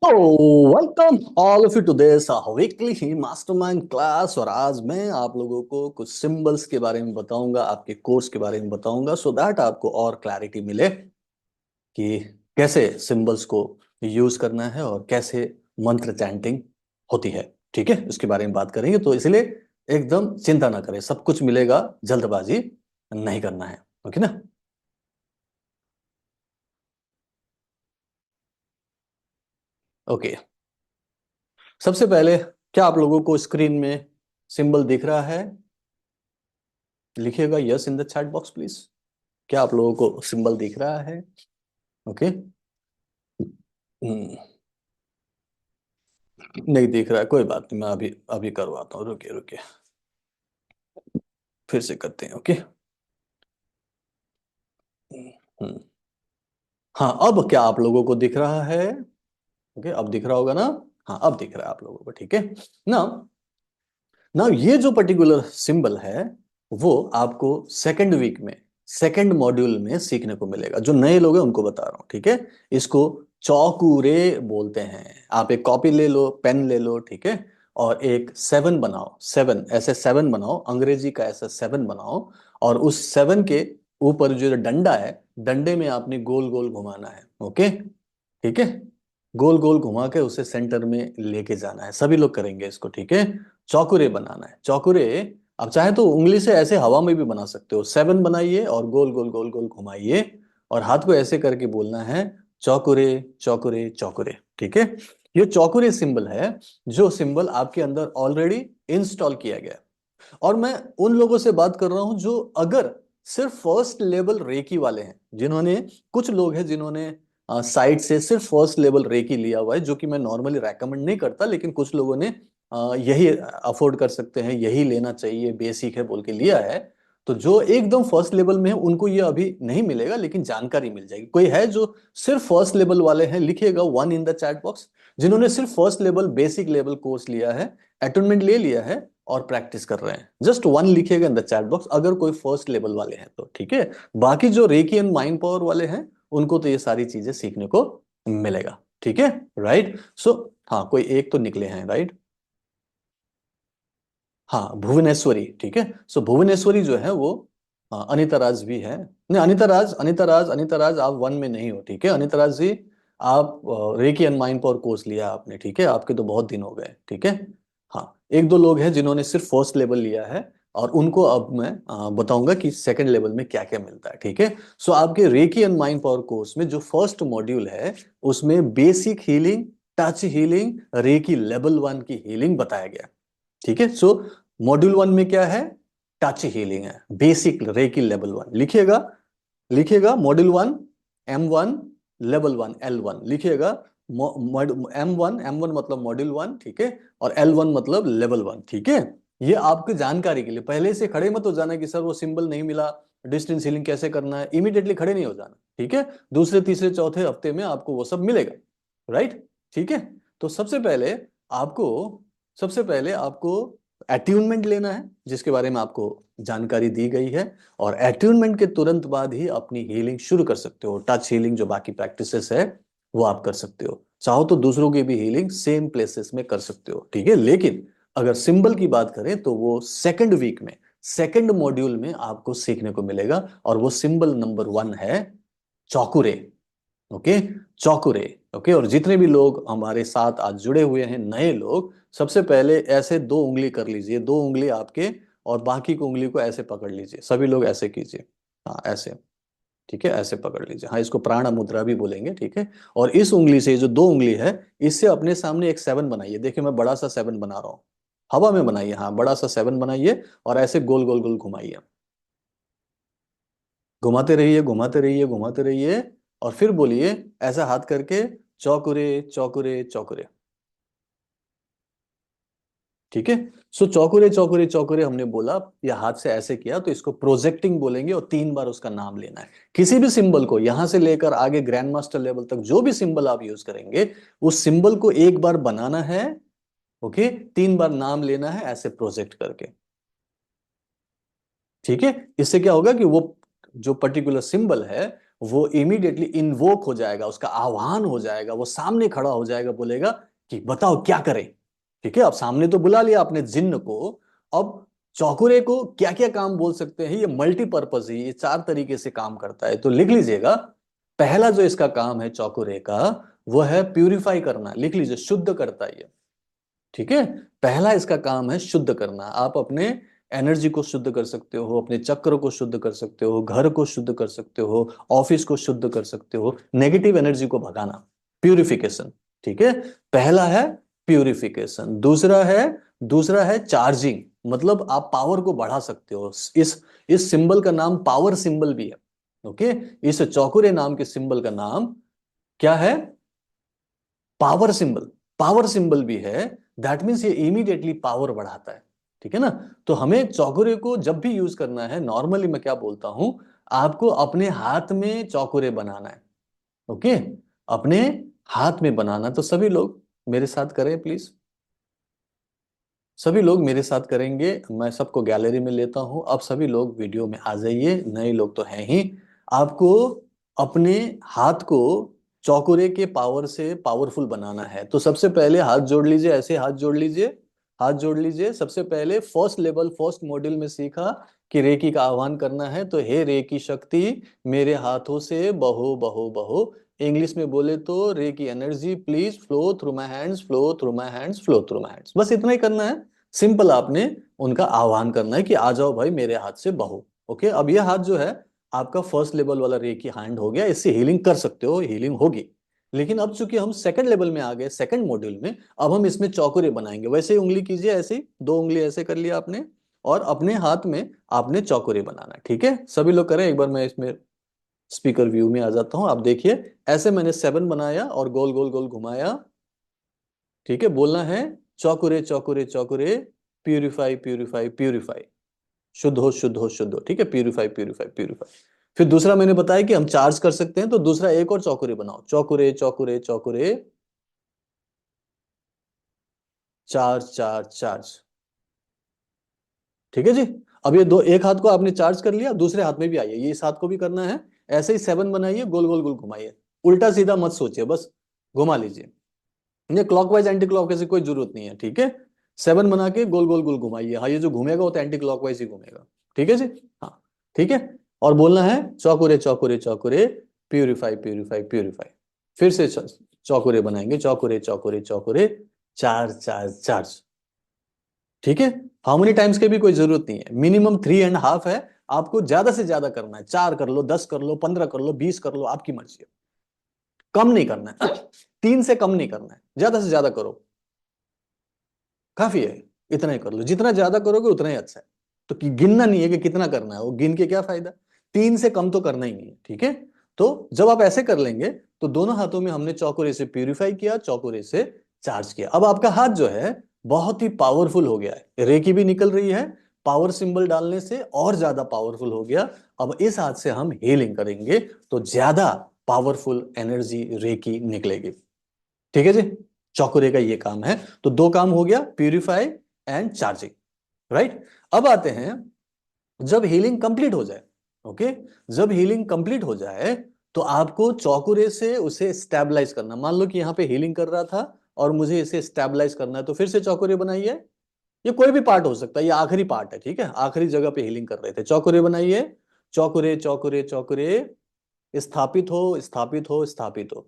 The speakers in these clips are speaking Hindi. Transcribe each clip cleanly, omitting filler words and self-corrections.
Welcome all of you to this weekly mastermind class. और आज मैं आप लोगों को कुछ सिंबल्स के बारे में बताऊंगा, आपके कोर्स के बारे में बताऊंगा, सो दैट आपको और क्लैरिटी मिले कि कैसे सिंबल्स को यूज करना है और कैसे मंत्र चैंटिंग होती है। ठीक है, इसके बारे में बात करेंगे, तो इसलिए एकदम चिंता ना करें, सब कुछ मिलेगा, जल्दबाजी नहीं करना है। ओके ना? ओके, सबसे पहले क्या आप लोगों को स्क्रीन में सिंबल दिख रहा है? लिखिएगा yes in the chat box please. क्या आप लोगों को सिंबल दिख रहा है? ओके। नहीं दिख रहा है, कोई बात नहीं, मैं अभी अभी करवाता हूँ, रुकिए रुकिए, फिर से करते हैं। ओके। हम्म, हाँ, अब क्या आप लोगों को दिख रहा है? ओके, अब दिख रहा होगा ना? हाँ, अब दिख रहा है आप लोगों को। ठीक है ना? ना ये जो पर्टिकुलर सिंबल है वो आपको सेकंड वीक में, सेकंड मॉड्यूल में सीखने को मिलेगा। जो नए लोग हैं उनको बता रहा हूँ। ठीक है, इसको चौकुरे बोलते हैं। आप एक कॉपी ले लो, पेन ले लो, ठीक है, और एक सेवन बनाओ, सेवन ऐसे सेवन बनाओ, अंग्रेजी का ऐसा सेवन बनाओ। और उस सेवन के ऊपर जो डंडा है, डंडे में आपने गोल गोल घुमाना है। ओके, ठीक है, गोल गोल घुमा के उसे सेंटर में लेके जाना है। सभी लोग करेंगे इसको। ठीक है, चौकुरे बनाना है, चौकुरे। अब चाहे तो उंगली से ऐसे हवा में भी बना सकते हो। सेवन बनाइए और गोल गोल गोल गोल घुमाइए और हाथ को ऐसे करके बोलना है चौकुरे चौकुरे चौकुरे। ठीक है, ये चौकुरे सिंबल है, जो सिंबल आपके अंदर ऑलरेडी इंस्टॉल किया गया है। और मैं उन लोगों से बात कर रहा हूं जो अगर सिर्फ फर्स्ट लेवल रेकी वाले हैं, जिन्होंने, कुछ लोग हैं जिन्होंने साइट से सिर्फ फर्स्ट लेवल रेकी लिया हुआ है, जो कि मैं नॉर्मली रेकमेंड नहीं करता, लेकिन कुछ लोगों ने यही अफोर्ड कर सकते हैं, यही लेना चाहिए, बेसिक है बोल के लिया है। तो जो एकदम फर्स्ट लेवल में है उनको ये अभी नहीं मिलेगा, लेकिन जानकारी मिल जाएगी। कोई है जो सिर्फ फर्स्ट लेवल वाले हैं? लिखिएगा one in the chat box. जिन्होंने सिर्फ first level basic level course लिया है, अटेनमेंट ले लिया है और प्रैक्टिस कर रहे हैं, जस्ट वन लिखिएगा इन द चैट बॉक्स, अगर कोई फर्स्ट लेवल वाले हैं तो। ठीक है, बाकी जो रेकी एंड माइंड पावर वाले हैं उनको तो ये सारी चीजें सीखने को मिलेगा। ठीक है, राइट। सो हाँ, कोई एक तो निकले हैं, राइट। हाँ, भुवनेश्वरी। ठीक है, सो भुवनेश्वरी जो है वो अनिता राज भी है। नहीं, अनिता राज, अनिता राज, अनिता राज, आप वन में नहीं हो। ठीक है, अनिता राज जी, आप recce and mind power course लिया आपने। ठीक है, आपके तो बहुत दिन हो गए। ठीक है, हाँ, एक दो लोग हैं जिन्होंने सिर्फ फर्स्ट लेवल लिया है, और उनको अब मैं बताऊंगा कि सेकंड लेवल में क्या क्या मिलता है। ठीक है, सो आपके reiki and mind power course में जो फर्स्ट मॉड्यूल है उसमें basic healing, touch healing, reiki level one की हीलिंग बताया गया। ठीक है, सो मॉड्यूल वन में क्या है? टच हीलिंग है, बेसिक रेकी लेवल वन। लिखिएगा, लिखिएगा module one, M one, level one, L one लिखिएगा। एम वन मतलब मॉड्यूल वन, ठीक है, और एल वन मतलब लेवल वन। ठीक है, ये आपकी जानकारी के लिए, पहले से खड़े मत हो जाना कि सर वो सिंबल नहीं मिला, डिस्टेंस हीलिंग कैसे करना है, इमीडिएटली खड़े नहीं हो जाना। ठीक है, दूसरे तीसरे चौथे हफ्ते में आपको वो सब मिलेगा, राइट। ठीक है, तो सबसे पहले आपको अट्यूनमेंट लेना है, जिसके बारे में आपको जानकारी दी गई है। और अट्यूनमेंट के तुरंत बाद ही अपनी हीलिंग शुरू कर सकते हो। टच हीलिंग जो बाकी प्रैक्टिसेस है वो आप कर सकते हो, चाहो तो दूसरों की भी हीलिंग सेम प्लेसेस में कर सकते हो। ठीक है, लेकिन अगर सिंबल की बात करें तो वो सेकंड वीक में, सेकंड मॉड्यूल में आपको सीखने को मिलेगा। और वो सिंबल नंबर वन है चौकुरे। ओके, चौकुरे। ओके, और जितने भी लोग हमारे साथ आज जुड़े हुए हैं, नए लोग, सबसे पहले ऐसे दो उंगली कर लीजिए, दो उंगली आपके, और बाकी की उंगली को ऐसे पकड़ लीजिए। सभी लोग ऐसे कीजिए, हाँ ऐसे। ठीक है, ऐसे पकड़ लीजिए, हाँ, इसको प्राण मुद्रा भी बोलेंगे। ठीक है, और इस उंगली से, जो दो उंगली है, इससे अपने सामने एक सेवन बनाइए। देखिए मैं बड़ा सा सेवन बना रहा हूँ, हवा में बनाइए, हाँ, बड़ा सा सेवन बनाइए और ऐसे गोल गोल गोल घुमाइए, घुमाते रहिए, घुमाते रहिए, घुमाते रहिए। और फिर बोलिए ऐसा हाथ करके, चौकुरे चौकुरे चौकुरे। ठीक है, सो चौकुरे चौकुरे चौकुरे हमने बोला, या हाथ से ऐसे किया, तो इसको प्रोजेक्टिंग बोलेंगे और तीन बार उसका नाम लेना है। किसी भी सिंबल को यहां से लेकर आगे ग्रैंड मास्टर लेवल तक जो भी सिंबल आप यूज करेंगे, उस सिंबल को एक बार बनाना है। ओके, तीन बार नाम लेना है ऐसे प्रोजेक्ट करके। ठीक है, इससे क्या होगा कि वो जो पर्टिकुलर सिंबल है वो इमीडिएटली इन्वोक हो जाएगा, उसका आह्वान हो जाएगा, वो सामने खड़ा हो जाएगा, बोलेगा कि बताओ क्या करें। ठीक है, अब सामने तो बुला लिया आपने जिन्न को, अब चौकुरे को क्या क्या काम बोल सकते हैं, ये मल्टीपर्पज है, ये 4 तरीके से काम करता है, तो लिख लीजिएगा। पहला जो इसका काम है चौकुरे का, वो है प्यूरिफाई करना, लिख लीजिए, शुद्ध करता है ये। ठीक है, पहला इसका काम है शुद्ध करना। आप अपने एनर्जी को शुद्ध कर सकते हो, अपने चक्र को शुद्ध कर सकते हो, घर को शुद्ध कर सकते हो, ऑफिस को शुद्ध कर सकते हो, नेगेटिव एनर्जी को भगाना, प्यूरिफिकेशन। ठीक है, पहला है प्यूरिफिकेशन। दूसरा है चार्जिंग, मतलब आप पावर को बढ़ा सकते हो। इस सिंबल का नाम पावर सिंबल भी है। ओके, इस चौकुरे नाम के सिंबल का नाम क्या है? Power symbol. पावर सिंबल भी है, दैट मीन्स ये इमीडिएटली पावर बढ़ाता है। ठीक है ना, तो हमें चौकुरे को जब भी यूज करना है, नॉर्मली मैं क्या बोलता हूं, आपको अपने हाथ में चौकुरे बनाना है। ओके, अपने हाथ में बनाना। तो सभी लोग मेरे साथ करें प्लीज, सभी लोग मेरे साथ करेंगे। मैं सबको गैलरी में लेता हूं, अब सभी लोग वीडियो में आ जाइए, नए लोग तो हैं ही। आपको अपने हाथ को चौकुरे के पावर से पावरफुल बनाना है। तो सबसे पहले हाथ जोड़ लीजिए, ऐसे हाथ जोड़ लीजिए, हाथ जोड़ लीजिए। सबसे पहले फर्स्ट लेवल, फर्स्ट मॉड्यूल में सीखा कि रेकी का आह्वान करना है, तो हे रेकी शक्ति मेरे हाथों से बहो बहो बहो। इंग्लिश में बोले तो रे की energy please flow through my hands, flow through my hands, flow through my hands. बस इतना ही करना है, सिंपल। आपने उनका आह्वान करना है कि आ जाओ भाई मेरे हाथ से बहो। ओके, अब ये हाथ जो है आपका फर्स्ट लेवल वाला रे की हैंड हो गया, इससे हीलिंग कर सकते हो, हीलिंग होगी। लेकिन अब चूंकि हम सेकंड लेवल में आ गए, सेकंड मॉड्यूल में, अब हम इसमें चौकुरे बनाएंगे। वैसे ही उंगली कीजिए, ऐसे ही 2 उंगली ऐसे कर लिया आपने, और अपने हाथ में आपने चौकुरे बनाना है। ठीक है, सभी लोग करें। एक बार मैं इसमें स्पीकर व्यू में आ जाता हूं, आप देखिए, ऐसे मैंने 7 बनाया और गोल गोल गोल घुमाया। ठीक है, बोलना है चौकुरे चौकुरे चौकुरे, प्यूरिफाई प्यूरिफाई प्यूरिफाई, शुद्ध हो शुद्ध हो शुद्ध हो। ठीक है, प्यूरिफाई प्यूरिफाई प्यूरिफाई। फिर दूसरा मैंने बताया कि हम चार्ज कर सकते हैं, तो दूसरा एक और चौकुरे बनाओ, चौकुरे चौकुरे चौकुरे, चार्ज चार्ज चार्ज। ठीक है जी, अब ये दो, एक हाथ को आपने चार्ज कर लिया, दूसरे हाथ में भी आइए, ये इस हाथ को भी करना है। ऐसे ही 7 बनाइए, गोल गोल गोल घुमाइए, उल्टा सीधा मत सोचिए, बस घुमा लीजिए। ये क्लॉकवाइज एंटी क्लॉकवाइज की कोई जरूरत नहीं है। ठीक है, 7 बना के गोल गोल गोल घुमाइए। हाँ, ये जो घूमेगा वो तो एंटी क्लॉकवाइज ही घूमेगा। ठीक है जी, हाँ, ठीक है। और बोलना है चौकुरे चौकुरे चौकुरे, प्यूरिफाई प्यूरिफाई प्यूरिफाई। फिर से चौकुरे बनाएंगे, चौकुरे चौकुरे चौकुरे, चार्ज चार्ज चार्ज। ठीक है, हाउ मेनी टाइम्स के भी कोई जरूरत नहीं है, मिनिमम 3.5 है। आपको ज्यादा से ज्यादा करना है, 4 कर लो, 10 कर लो, 15 कर लो, 20 कर लो, आपकी मर्जी है। कम नहीं करना है, 3 से कम नहीं करना है, ज्यादा से ज्यादा करो, काफी है। इतना ही कर लो, जितना ज्यादा करोगे उतना ही अच्छा है। तो गिनना नहीं है कि कितना करना है, वो गिन के क्या फायदा, 3 से कम तो करना ही नहीं है। ठीक है, तो जब आप ऐसे कर लेंगे, तो दोनों हाथों में हमने चौकुरे से प्यूरिफाई किया, चौकुरे से चार्ज किया। अब आपका हाथ जो है बहुत ही पावरफुल हो गया है, रेकी भी निकल रही है, पावर सिंबल डालने से और ज्यादा पावरफुल हो गया। अब इस हाथ से हम हीलिंग करेंगे, तो ज्यादा पावरफुल एनर्जी रेकी निकलेगी। ठीक है जी, चौकुरे का ये काम है। तो 2 काम हो गया, प्यूरिफाई एंड चार्जिंग। राइट, अब आते हैं, जब हीलिंग कंप्लीट हो जाए, ओके, जब हीलिंग कंप्लीट हो जाए, तो आपको चौकुरे से उसे स्टेबलाइज करना। मान लो कि यहाँ पे हीलिंग कर रहा था और मुझे इसे स्टेबलाइज करना है, तो फिर से चौकुरे बनाइए। ये कोई भी पार्ट हो सकता है, ये आखिरी पार्ट है। ठीक है, आखिरी जगह पे हीलिंग कर रहे थे, चौकुरे बनाइए, चौकुरे चौकुरे चौकुरे, स्थापित हो स्थापित हो स्थापित हो।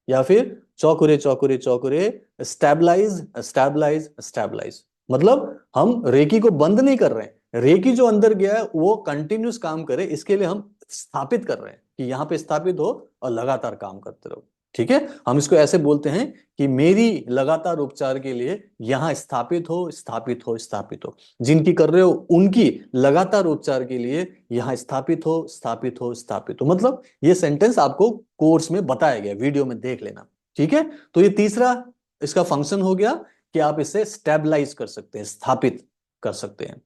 या फिर चौकुरे चौकुरे चौकुरे, स्टेबलाइज स्टेबलाइज स्टेबलाइज। मतलब हम रेकी को बंद नहीं कर रहे हैं, रेकी जो अंदर गया है वो कंटिन्यूस काम करे, इसके लिए हम स्थापित कर रहे हैं कि यहां पे स्थापित हो और लगातार काम करते रहो। ठीक है, हम इसको ऐसे बोलते हैं कि मेरी लगातार उपचार के लिए यहां स्थापित हो स्थापित हो स्थापित हो। जिनकी कर रहे हो उनकी लगातार उपचार के लिए यहां स्थापित हो स्थापित हो स्थापित हो। मतलब ये सेंटेंस आपको कोर्स में बताया गया, वीडियो में देख लेना। ठीक है, तो ये तीसरा इसका फंक्शन हो गया कि आप इसे स्टेबलाइज कर सकते हैं, स्थापित कर सकते हैं।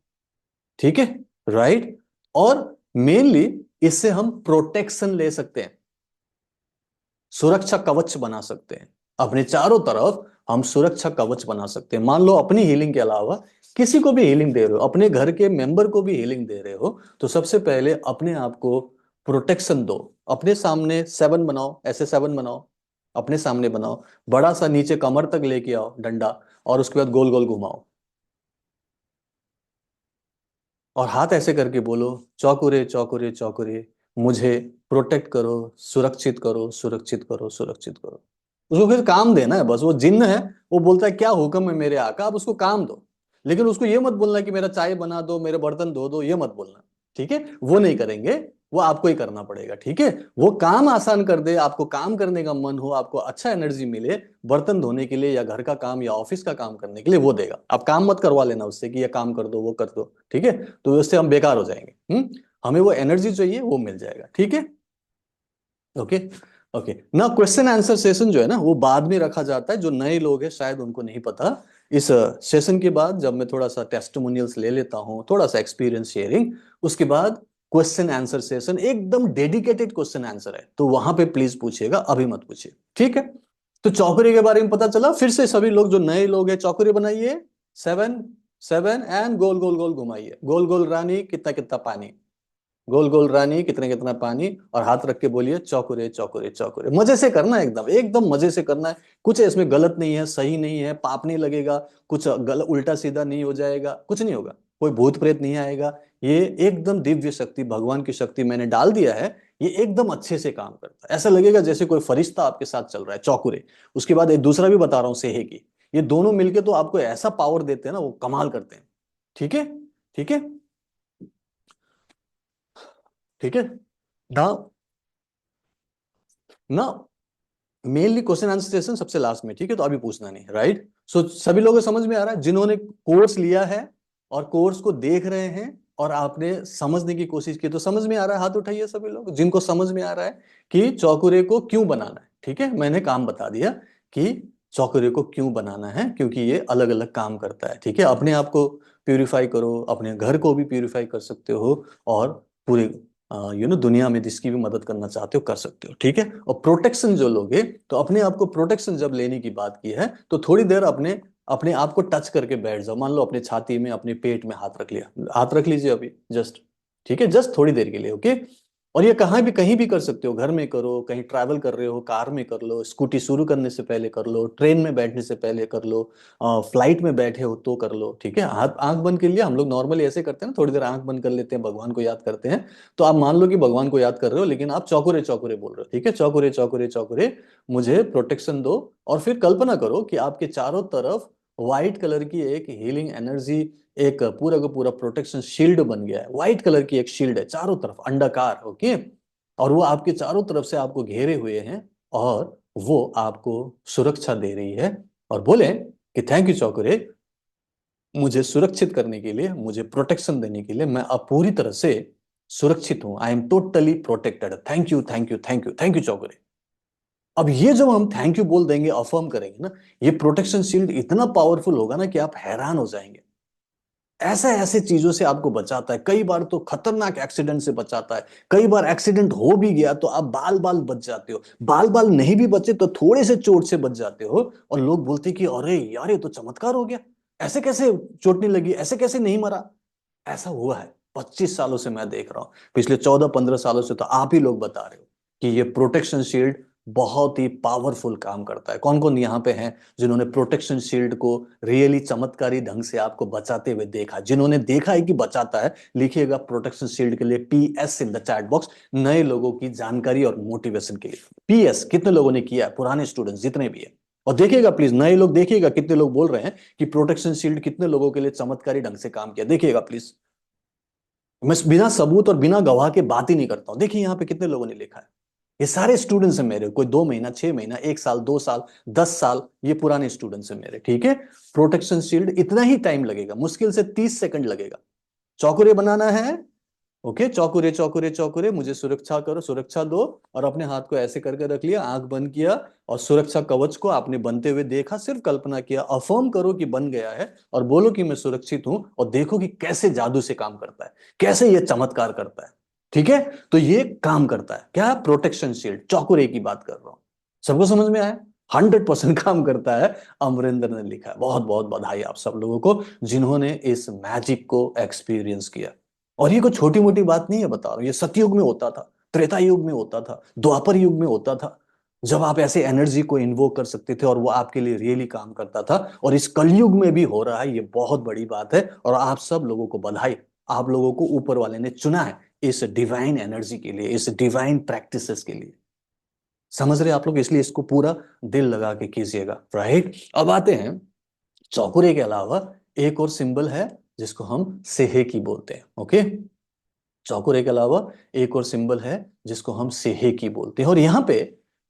ठीक है, राइट। और मेनली इससे हम प्रोटेक्शन ले सकते हैं, सुरक्षा कवच बना सकते हैं, अपने चारों तरफ हम सुरक्षा कवच बना सकते हैं। मान लो अपनी हीलिंग के अलावा किसी को भी हीलिंग दे रहे हो, अपने घर के मेंबर को भी हीलिंग दे रहे हो, तो सबसे पहले अपने आप को प्रोटेक्शन दो। अपने सामने 7 बनाओ, ऐसे 7 बनाओ, अपने सामने बनाओ, बड़ा सा नीचे कमर तक लेके आओ डंडा, और उसके बाद गोल गोल घुमाओ, और हाथ ऐसे करके बोलो, चौकुरे चौकुरे चौकुरे, मुझे प्रोटेक्ट करो, सुरक्षित करो, सुरक्षित करो, सुरक्षित करो। उसको फिर काम देना है, बस वो जिन्न है, वो बोलता है क्या हुक्म है मेरे आका, आप उसको काम दो। लेकिन उसको ये मत बोलना कि मेरा चाय बना दो, मेरे बर्तन धो दो, ये मत बोलना। ठीक है, वो नहीं करेंगे, वो आपको ही करना पड़ेगा। ठीक है, वो काम आसान कर दे, आपको काम करने का मन हो, आपको अच्छा एनर्जी मिले, बर्तन धोने के लिए या घर का काम या ऑफिस का काम करने के लिए, वो देगा। आप काम मत करवा लेना उससे कि ये काम कर दो, वो कर दो। ठीक है, तो उससे हम बेकार हो जाएंगे। हमें वो एनर्जी चाहिए, वो मिल जाएगा। ठीक है, ओके। ओके ना, क्वेश्चन आंसर सेशन जो है ना, वो बाद में रखा जाता है। जो नए लोग हैं शायद उनको नहीं पता। इस सेशन के बाद जब मैं थोड़ा सा टेस्टिमोनियल्स ले लेता हूँ, थोड़ा सा एक्सपीरियंस शेयरिंग, उसके बाद क्वेश्चन आंसर सेशन, एकदम डेडिकेटेड क्वेश्चन आंसर है, तो वहां पे प्लीज पूछिएगा, अभी मत पूछिए। ठीक है, तो चौकरी के बारे में पता चला। फिर से सभी लोग जो नए लोग हैं, चौकरी बनाइए, 7 7 एंड गोल गोल गोल घुमाइए, गोल गोल रानी कितना कितना पानी, गोल गोल रानी कितने कितना पानी, और हाथ रख के बोलिए चौकुरे चौकुरे चौकुरे। मजे से करना है, एकदम एकदम मजे से करना है। कुछ इसमें गलत नहीं है, सही नहीं है, पाप नहीं लगेगा, कुछ उल्टा सीधा नहीं हो जाएगा, कुछ नहीं होगा, कोई भूत प्रेत नहीं आएगा। ये एकदम दिव्य शक्ति, भगवान की शक्ति मैंने डाल दिया है, ये एकदम अच्छे से काम करता है। ऐसा लगेगा जैसे कोई फरिश्ता आपके साथ चल रहा है, चौकुरे। उसके बाद एक दूसरा भी बता रहा हूँ, सेहे की। ये दोनों मिलके तो आपको ऐसा पावर देते हैं ना, वो कमाल करते हैं। ठीक है, ठीक है, ठीक है ना। ना, मेनली क्वेश्चन आंसर सेशन सबसे लास्ट में। ठीक है, तो अभी पूछना नहीं, राइट। सो सभी लोगों को समझ में आ रहा है, जिन्होंने कोर्स लिया है और कोर्स को देख रहे हैं और आपने समझने की कोशिश की, तो समझ में आ रहा है, हाथ उठाइए सभी लोग जिनको समझ में आ रहा है कि चौकुरे को क्यों बनाना है। ठीक है, मैंने काम बता दिया कि चौकुरे को क्यों बनाना है, क्योंकि ये अलग अलग काम करता है। ठीक है, अपने आप को प्यूरिफाई करो, अपने घर को भी प्यूरिफाई कर सकते हो, और पूरे दुनिया में जिसकी भी मदद करना चाहते हो कर सकते हो। ठीक है, और प्रोटेक्शन जो लोगे, तो अपने आप को प्रोटेक्शन जब लेने की बात की है, तो थोड़ी देर अपने अपने आप को टच करके बैठ जाओ। मान लो अपने छाती में, अपने पेट में हाथ रख लिया, हाथ रख लीजिए अभी जस्ट। ठीक है, जस्ट थोड़ी देर के लिए, ओके। और ये कहाँ भी कहीं भी कर सकते हो, घर में करो, कहीं ट्रैवल कर रहे हो, कार में कर लो, स्कूटी शुरू करने से पहले कर लो, ट्रेन में बैठने से पहले कर लो, फ्लाइट में बैठे हो तो कर लो। ठीक है, हाथ आंख बंद के लिए हम लोग नॉर्मली ऐसे करते हैं ना, थोड़ी देर आंख बंद कर लेते हैं, भगवान को याद करते हैं। तो आप मान लो कि भगवान को याद कर रहे हो, लेकिन आप चौकुरे चौकुरे बोल रहे हो। ठीक है, चौकुरे चौकुरे चौकुरे, मुझे प्रोटेक्शन दो। और फिर कल्पना करो कि आपके चारों तरफ व्हाइट कलर की एक हीलिंग एनर्जी, एक पूरा का पूरा प्रोटेक्शन शील्ड बन गया है। व्हाइट कलर की एक शील्ड है चारों तरफ, अंडाकार, ओके। और वो आपके चारों तरफ से आपको घेरे हुए हैं, और वो आपको सुरक्षा दे रही है। और बोले कि थैंक यू चौकुरे, मुझे सुरक्षित करने के लिए, मुझे प्रोटेक्शन देने के लिए, मैं अब पूरी तरह से सुरक्षित हूं, I am totally protected, thank you thank you thank you thank you चौकरे। अब ये जब हम थैंक यू बोल देंगे, अफर्म करेंगे ना, ये प्रोटेक्शन शील्ड इतना पावरफुल होगा ना कि आप हैरान हो जाएंगे। ऐसे ऐसे चीजों से आपको बचाता है, कई बार तो खतरनाक एक्सीडेंट से बचाता है। कई बार एक्सीडेंट हो भी गया तो आप बाल बाल बच जाते हो, बाल बाल नहीं भी बचे तो थोड़े से चोट से बच जाते हो, और लोग बोलते कि अरे यार ये तो चमत्कार हो गया, ऐसे कैसे चोट नहीं लगी, ऐसे कैसे नहीं मरा। ऐसा हुआ है, 25 सालों से मैं देख रहा हूं, पिछले 14-15 सालों से तो आप ही लोग बता रहे हो कि ये प्रोटेक्शन शील्ड बहुत ही पावरफुल काम करता है। कौन कौन यहाँ पे हैं जिन्होंने प्रोटेक्शन शील्ड को रियली चमत्कारी ढंग से आपको बचाते हुए देखा, जिन्होंने देखा है कि बचाता है, लिखिएगा प्रोटेक्शन शील्ड के लिए PS in the chat box, नए लोगों की जानकारी और मोटिवेशन के लिए। PS कितने लोगों ने किया है, पुराने स्टूडेंट्स जितने भी है। और देखिएगा प्लीज, नए लोग देखिएगा कितने लोग बोल रहे हैं कि प्रोटेक्शन शील्ड कितने लोगों के लिए चमत्कारी ढंग से काम किया, देखिएगा प्लीज। मैं बिना सबूत और बिना गवाह के बात ही नहीं करता हूं। देखिए यहाँ पे कितने लोगों ने लिखा है, ये सारे स्टूडेंट्स हैं मेरे, कोई 2 महीना, 6 महीना, 1 साल, 2 साल, 10 साल, ये पुराने स्टूडेंट्स हैं मेरे। ठीक है, प्रोटेक्शन शील्ड इतना ही टाइम लगेगा, मुश्किल से 30 सेकंड लगेगा। चौकुरे बनाना है, ओके, चौकुरे चौकुरे चौकुरे, मुझे सुरक्षा करो, सुरक्षा दो। और अपने हाथ को ऐसे करके रख लिया, आंख बंद किया, और सुरक्षा कवच को आपने बनते हुए देखा, सिर्फ कल्पना किया, अफर्म करो कि बन गया है, और बोलो कि मैं सुरक्षित हूं, और देखो कि कैसे जादू से काम करता है, कैसे ये चमत्कार करता है। ठीक है, तो ये काम करता है क्या, प्रोटेक्शन शील्ड, चौकुरे की बात कर रहा हूं। सबको समझ में आया, 100% काम करता है। अमरिंदर ने लिखा है, बहुत बहुत बधाई आप सब लोगों को जिन्होंने इस मैजिक को एक्सपीरियंस किया। और ये कोई छोटी मोटी बात नहीं है, बता रहा हूं, ये सतयुग में होता था। त्रेता युग में होता था, द्वापर युग में होता था, जब आप ऐसे एनर्जी को इन्वोक कर सकते थे और वो आपके लिए रियली काम करता था। और इस कलयुग में भी हो रहा है, ये बहुत बड़ी बात है। और आप सब लोगों को बधाई, आप लोगों को ऊपर वाले ने चुना है इस डिवाइन एनर्जी के लिए, इस डिवाइन प्रैक्टिसेस के लिए। समझ रहे आप लोग? इसलिए इसको पूरा दिल लगा के कीजिएगा, राइट। अब आते हैं, चौकुरे के अलावा एक और सिंबल है जिसको हम सेहेकी बोलते हैं। ओके, चौकुरे के अलावा एक और सिंबल है जिसको हम सेहेकी बोलते हैं। और यहाँ पे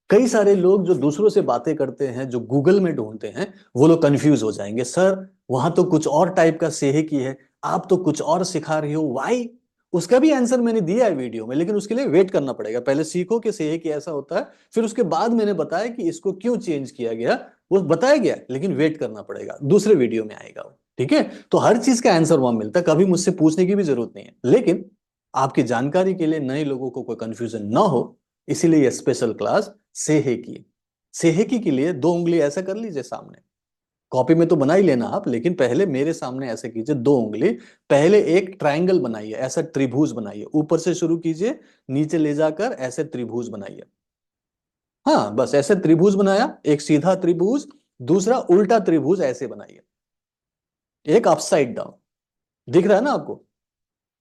कई सारे लोग जो दूसरों से बातें करते हैं, जो गूगल में ढूंढते हैं, वो लोग कंफ्यूज हो जाएंगे, सर वहां तो कुछ और टाइप का सेहेकी है, आप तो कुछ और सिखा रहे हो, वाई। उसका भी आंसर मैंने दिया है वीडियो में, लेकिन उसके लिए वेट करना पड़ेगा। पहले सीखो कि सेहेकी ऐसा होता है, फिर उसके बाद मैंने बताया कि इसको क्यों चेंज किया गया, वो बताया गया, लेकिन वेट करना पड़ेगा, दूसरे वीडियो में आएगा वो। ठीक है, तो हर चीज का आंसर वहां मिलता है, कभी मुझसे पूछने की भी जरूरत नहीं है। लेकिन आपकी जानकारी के लिए, नए लोगों को कोई कंफ्यूजन ना हो, इसीलिए ये स्पेशल क्लास सेहेकी। सेहेकी के लिए दो उंगली ऐसा कर लीजिए सामने, कॉपी में तो बना ही लेना आप, लेकिन पहले मेरे सामने ऐसे कीजिए, दो उंगली। पहले एक ट्रायंगल बनाइए, ऐसा त्रिभुज बनाइए, ऊपर से शुरू कीजिए, नीचे ले जाकर ऐसे त्रिभुज बनाइए। हाँ, बस ऐसे त्रिभुज बनाया, एक सीधा त्रिभुज, दूसरा उल्टा त्रिभुज ऐसे बनाइए, एक अपसाइड डाउन। दिख रहा है ना आपको?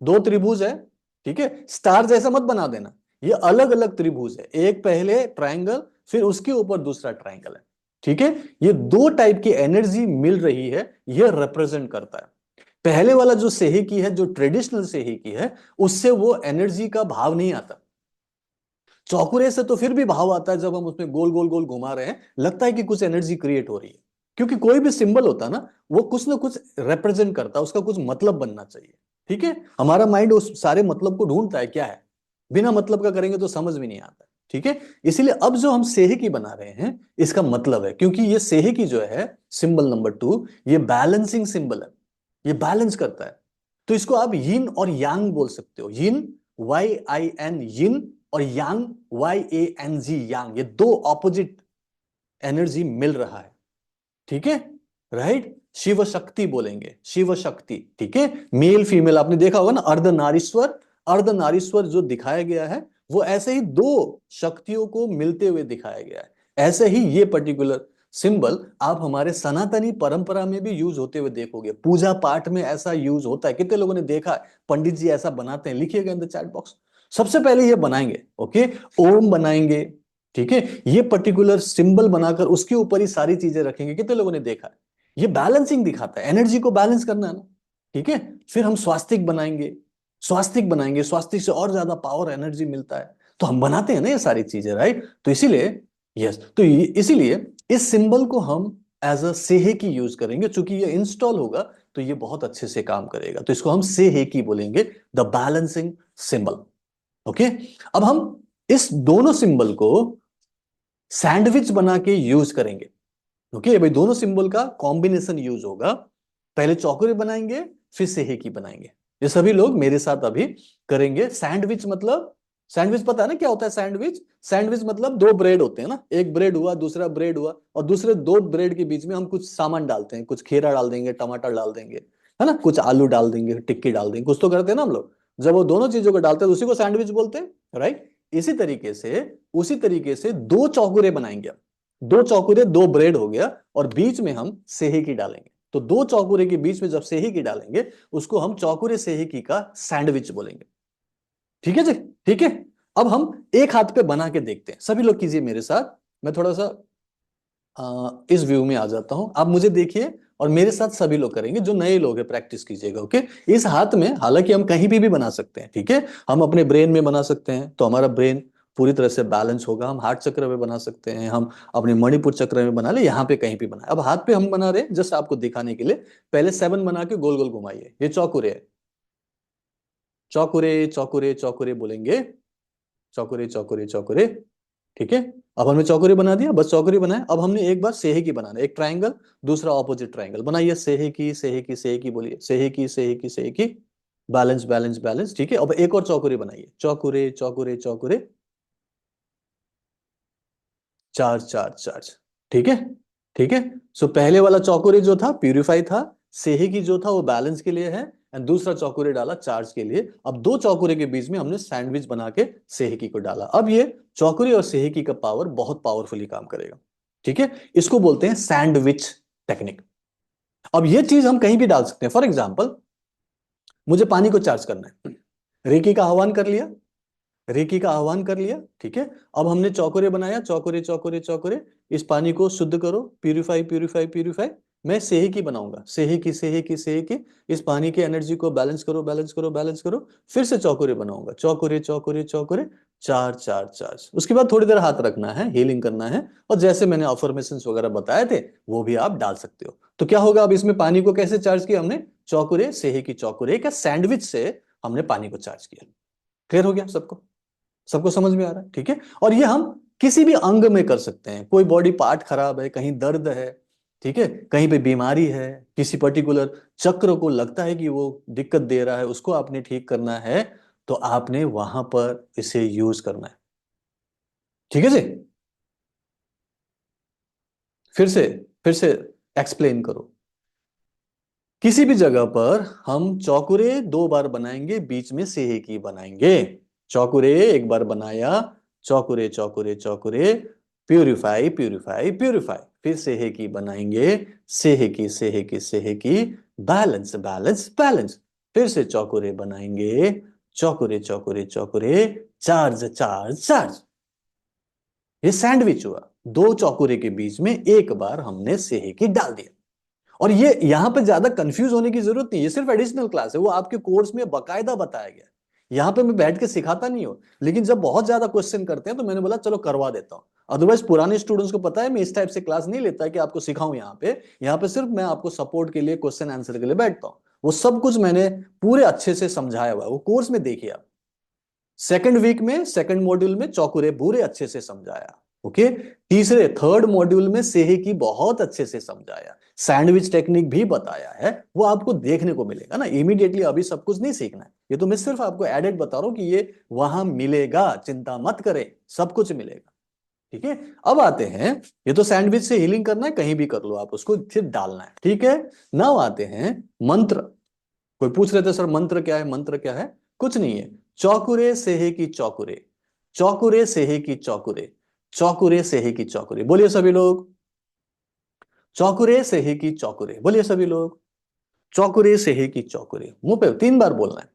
दो त्रिभुज है, ठीक है, स्टार जैसा मत बना देना, ये अलग अलग त्रिभुज है, एक पहले ट्रायंगल, फिर उसके ऊपर दूसरा ट्रायंगल है। ठीक है, ये दो टाइप की एनर्जी मिल रही है, ये रिप्रेजेंट करता है। पहले वाला जो सेहेकी है, जो ट्रेडिशनल सेहेकी है, उससे वो एनर्जी का भाव नहीं आता। चौकुरे से तो फिर भी भाव आता है, जब हम उसमें गोल गोल गोल घुमा रहे हैं, लगता है कि कुछ एनर्जी क्रिएट हो रही है, क्योंकि कोई भी सिंबल होता है ना, वो कुछ ना कुछ रिप्रेजेंट करता है, उसका कुछ मतलब बनना चाहिए। ठीक है, हमारा माइंड उस सारे मतलब को ढूंढता है, क्या है, बिना मतलब का करेंगे तो समझ भी नहीं आता। ठीक है, इसीलिए अब जो हम सेहेकी बना रहे हैं, इसका मतलब है, क्योंकि ये सेहेकी जो है सिंबल नंबर 2, ये बैलेंसिंग सिंबल है, ये बैलेंस करता है। तो इसको आप यिन और यांग बोल सकते हो, यिन, YIN यिन, और यांग, YANG यांग, ये दो ऑपोजिट एनर्जी मिल रहा है। ठीक है, राइट। शिव शक्ति बोलेंगे, शिव शक्ति। ठीक है, मेल फीमेल आपने देखा होगा ना, अर्धनारीश्वर, अर्धनारीश्वर जो दिखाया गया है, वो ऐसे ही दो शक्तियों को मिलते हुए दिखाया गया है। ऐसे ही ये पर्टिकुलर सिंबल आप हमारे सनातनी परंपरा में भी यूज होते हुए देखोगे, पूजा पाठ में ऐसा यूज होता है। कितने लोगों ने देखा है पंडित जी ऐसा बनाते हैं? लिखिएगा इन द चैट बॉक्स। सबसे पहले ये बनाएंगे, ओके, ओम बनाएंगे, ठीक है, ये पर्टिकुलर सिंबल बनाकर उसके ऊपर ही सारी चीजें रखेंगे। कितने लोगों ने देखा है? ये बैलेंसिंग दिखाता है, एनर्जी को बैलेंस करना है ना। ठीक है, फिर हम स्वास्तिक बनाएंगे, स्वास्तिक बनाएंगे, स्वास्तिक से और ज्यादा पावर एनर्जी मिलता है। तो हम बनाते हैं ना ये सारी चीजें, राइट। तो इसीलिए, यस, तो इसीलिए इस सिंबल को हम एज अ सेहेकी यूज करेंगे, चूंकि ये इंस्टॉल होगा तो ये बहुत अच्छे से काम करेगा, तो इसको हम सेहेकी बोलेंगे, द बैलेंसिंग सिंबल। ओके, अब हम इस दोनों सिंबल को सैंडविच बना के यूज करेंगे। ओके भाई, दोनों सिंबल का कॉम्बिनेशन यूज होगा, पहले चौकोरे बनाएंगे, फिर सेहेकी बनाएंगे। ये सभी लोग मेरे साथ अभी करेंगे। सैंडविच मतलब, सैंडविच पता है ना क्या होता है? सैंडविच, सैंडविच मतलब दो ब्रेड होते हैं ना, एक ब्रेड हुआ, दूसरा ब्रेड हुआ, और दूसरे दो ब्रेड के बीच में हम कुछ सामान डालते हैं, कुछ खीरा डाल देंगे, टमाटर डाल देंगे, है ना, कुछ आलू डाल देंगे, टिक्की डाल देंगे, कुछ तो करते हैं ना हम लोग। जब वो दोनों चीजों को डालते हैं तो उसी को सैंडविच बोलते हैं, राइट। उसी तरीके से दो चौकुरे बनाएंगे हम। दो चौकुरे, दो ब्रेड हो गया, और बीच में हम सेहेकी डालेंगे। तो दो चौकुरे के बीच में जब सेहेकी डालेंगे, उसको हम चौकुरे सेहेकी का सैंडविच बोलेंगे। ठीक है जी, ठीक है। अब हम एक हाथ पे बना के देखते हैं, सभी लोग कीजिए मेरे साथ। मैं थोड़ा सा इस व्यू में आ जाता हूं, आप मुझे देखिए, और मेरे साथ सभी लोग करेंगे, जो नए लोग हैं प्रैक्टिस कीजिएगा। ओके, इस हाथ में, हालांकि हम कहीं भी बना सकते हैं, ठीक है, हम अपने ब्रेन में बना सकते हैं तो हमारा ब्रेन पूरी तरह से बैलेंस होगा, हम हार्ट चक्र में बना सकते हैं, हम अपने मणिपुर चक्र में बना ले, यहाँ पे कहीं भी बनाए। अब हाथ पे हम बना रहे हैं जस्ट आपको दिखाने के लिए, पहले 7 बना के गोल गोल घुमाइए, ये चौकुरे है, चौकुरे चौकुरे चौकुरे बोलेंगे, चौकुरे चौकुरे चौकुरे। ठीक है, अब हमने चौकरी बना दिया, बस चौकरी बनाए। अब हमने एक बार सेहे की बनाना है, एक ट्रायंगल, दूसरा ऑपोजिट ट्रायंगल बनाइए, सेहे की सेहे की सेहे की बोलिए, सेहे की सेहे की सेहे की, बैलेंस बैलेंस बैलेंस। ठीक है, अब एक और चौकरी बनाइए, चौकुरे चौकुरे चौकुरे, चार चार चार। ठीक है, ठीक है। सो पहले वाला चौकुरे जो था प्यूरिफाई था, सेहे की जो था वो बैलेंस के लिए है, एंड दूसरा चौकुरे डाला चार्ज के लिए। अब दो चौकुरे के बीच में हमने सैंडविच बना के सेहेकी को डाला। अब ये चौकुरे और सेहेकी का पावर बहुत पावरफुली काम करेगा, ठीक है। इसको बोलते हैं सैंडविच टेक्निक। अब ये चीज हम कहीं भी डाल सकते हैं। फॉर एग्जाम्पल, मुझे पानी को चार्ज करना है, रेकी का आह्वान कर लिया, रेकी का आह्वान कर लिया, ठीक है। अब हमने चौकोरे बनाया, चौकोरे चौकोरे चौकोरे, इस पानी को शुद्ध करो, प्यूरिफाई प्यूरिफाई प्यूरिफाई। मैं सेहेकी बनाऊंगा, सेहेकी सेहेकी सेहेकी, इस पानी की एनर्जी को बैलेंस करो बैलेंस करो बैलेंस करो। फिर से चौकोरे बनाऊंगा, चौकोरे चौकोरे चौकोरे, चार चार चार्ज। उसके बाद थोड़ी देर हाथ रखना है, हीलिंग करना है, और जैसे मैंने अफर्मेशंस वगैरह बताए थे वो भी आप डाल सकते हो। तो क्या होगा, अब इसमें पानी को कैसे चार्ज किया हमने, चौकोरे सेहेकी चौकोरे का सैंडविच से हमने पानी को चार्ज किया। क्लियर हो गया सबको, सबको समझ में आ रहा है, ठीक है। और ये हम किसी भी अंग में कर सकते हैं। कोई बॉडी पार्ट खराब है, कहीं दर्द है, ठीक है, कहीं पे बीमारी है, किसी पर्टिकुलर चक्र को लगता है कि वो दिक्कत दे रहा है, उसको आपने ठीक करना है, तो आपने वहां पर इसे यूज करना है, ठीक है जी। फिर से फिर से एक्सप्लेन करो। किसी भी जगह पर हम चौकुरे दो बार बनाएंगे, बीच में सेहेकी बनाएंगे। चौकुरे एक बार बनाया, चौकुरे चौकुरे चौकुरे, प्यूरिफाई प्यूरिफाई प्यूरिफाई, फिर सेहेकी बनाएंगे, सेहेकी सेहेकी सेहेकी, बैलेंस बैलेंस बैलेंस, फिर से चौकुरे बनाएंगे, चौकुरे चौकुरे चौकुरे, चार्ज चार्ज चार्ज। ये सैंडविच हुआ, दो चौकुरे के बीच में एक बार हमने सेहेकी डाल दिया। और ये यहां पे ज्यादा कंफ्यूज होने की जरूरत नहीं, ये सिर्फ एडिशनल क्लास है, वो आपके कोर्स में बकायदा बताया गया है। यहाँ पे मैं बैठ के सिखाता नहीं हूँ, लेकिन जब बहुत ज्यादा क्वेश्चन करते हैं तो मैंने बोला चलो करवा देता हूँ। अदरवाइज पुराने स्टूडेंट्स को पता है मैं इस टाइप से क्लास नहीं लेता कि आपको सिखाऊं। यहाँ पे सिर्फ मैं आपको सपोर्ट के लिए, क्वेश्चन आंसर के लिए बैठता हूँ। वो सब कुछ मैंने पूरे अच्छे से समझाया हुआ है, वो कोर्स में देखिए आप। सेकंड वीक में, सेकंड मॉड्यूल में चौकुरे पूरे अच्छे से समझाया, ओके। तीसरे थर्ड मॉड्यूल में सेहेकी बहुत अच्छे से समझाया, सैंडविच टेक्निक भी बताया है। वो आपको देखने को मिलेगा ना, इमीडिएटली अभी सब कुछ नहीं सीखना है। ये तो मैं सिर्फ आपको एडेड बता रहा हूं कि ये वहां मिलेगा, चिंता मत करें, सब कुछ मिलेगा, ठीक है। अब आते हैं, ये तो सैंडविच से हीलिंग करना है, कहीं भी कर लो आप, उसको फिर डालना है, ठीक है। नाउ आते हैं मंत्र। कोई पूछ रहे थे सर मंत्र क्या है, मंत्र क्या है, कुछ नहीं है। चौकुरे सेहे की चौकुरे, चौकुरे सेहे की चौकुरे, चौकुरे सेहे की चौकुरे, बोलिए सभी लोग। चौकुरे सेहे की चौकुरे, बोलिए सभी लोग। चौकुरे सेहे की चौकुरे, मुंह पे 3 बार बोलना है।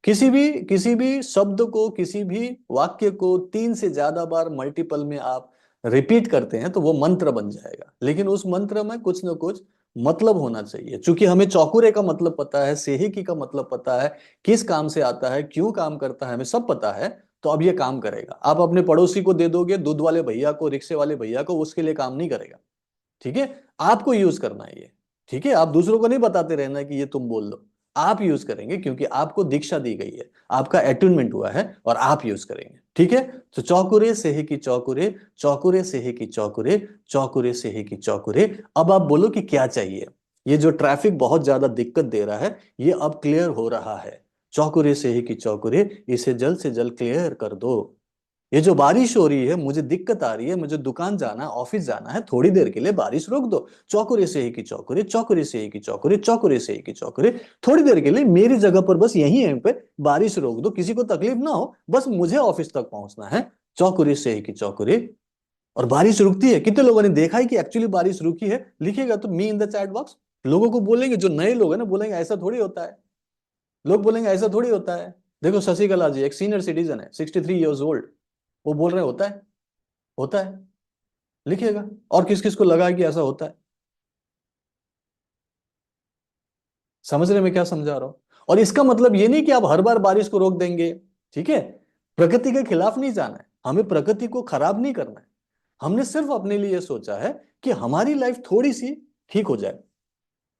किसी भी शब्द को, किसी भी वाक्य को 3 से ज्यादा बार मल्टीपल में आप रिपीट करते हैं तो वो मंत्र बन जाएगा। लेकिन उस मंत्र में कुछ ना कुछ मतलब होना चाहिए। चूंकि हमें चौकुरे का मतलब पता है, सेहिकी का मतलब पता है, किस काम से आता है, क्यों काम करता है, हमें सब पता है। तो अब ये काम करेगा। आप अपने पड़ोसी को दे दोगे, दूध वाले भैया को, रिक्शे वाले भैया को, उसके लिए काम नहीं करेगा, ठीक है। आपको यूज करना है ये, ठीक है। आप दूसरों को नहीं बताते रहना कि ये तुम बोल लो, आप यूज करेंगे क्योंकि आपको दीक्षा दी गई है, आपका अटूनमेंट हुआ है और आप यूज करेंगे, ठीक है। तो चौकुरे सेहे की चौकुरे, चौकुरे सेहे की चौकुरे, चौकुरे सेहे की चौकुरे। अब आप बोलो कि क्या चाहिए। ये जो ट्रैफिक बहुत ज्यादा दिक्कत दे रहा है, ये अब क्लियर हो रहा है। चौकुरे सेहे की चौकुरे, इसे जल्द से जल्द क्लियर कर दो। ये जो बारिश हो रही है, मुझे दिक्कत आ रही है, मुझे दुकान जाना है, ऑफिस जाना है, थोड़ी देर के लिए बारिश रोक दो। चौकुरे से ही की चौकुरे, चौकुरे से ही की चौकुरे, चौकुरे से ही की चौकुरे, थोड़ी देर के लिए मेरी जगह पर बस यहीं पे बारिश रोक दो, किसी को तकलीफ ना हो, बस मुझे ऑफिस तक पहुंचना है। चौकुरे से ही की चौकुरे। और बारिश रुकती है, कितने लोगों ने देखा है कि एक्चुअली बारिश रुकी है, लिखिएगा तो मी इन द चैट बॉक्स। लोगों को बोलेंगे, जो नए लोग हैं ना, बोलेंगे ऐसा थोड़ी होता है। लोग बोलेंगे ऐसा थोड़ी होता है। देखो शशिकला जी एक सीनियर सिटीजन है, 63 years old, वो बोल रहे होता है, होता है, लिखिएगा। और किस किस को लगा है कि ऐसा होता है। समझ रहे मैं क्या समझा रहा हूं। और इसका मतलब ये नहीं कि आप हर बार बारिश को रोक देंगे, ठीक है। प्रकृति के खिलाफ नहीं जाना है, हमें प्रकृति को खराब नहीं करना है। हमने सिर्फ अपने लिए सोचा है कि हमारी लाइफ थोड़ी सी ठीक हो जाए,